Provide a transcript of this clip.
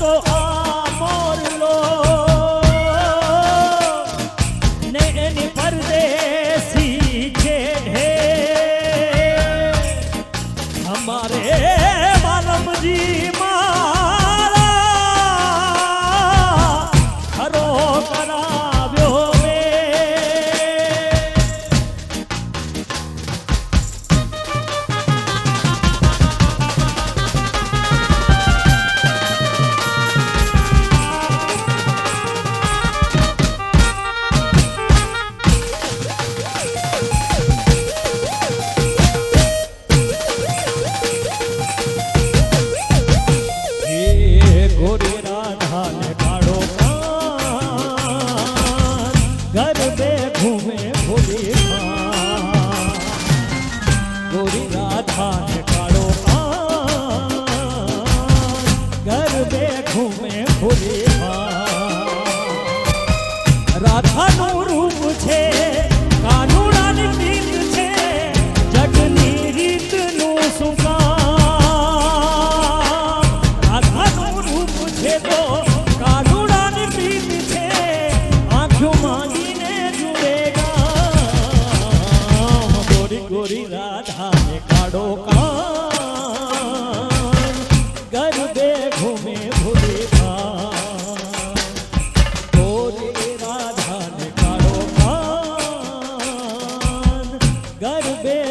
तो आ मोरलो ने एनी परदेसी छेड़े हमारे मालम जी मारा खरो कराव्यो राधाનું રૂપ છે કાનુડાની પ્રીત છે જગની રીતનું શું કામ રાધાનું રૂપ છે તો કાનુડાની પ્રીત છે આંખો માંગીને જુડેગા ગોરી ગોરી રાધાને કાઢો કાન ગરબે ઘૂમે ભૂલે गरबे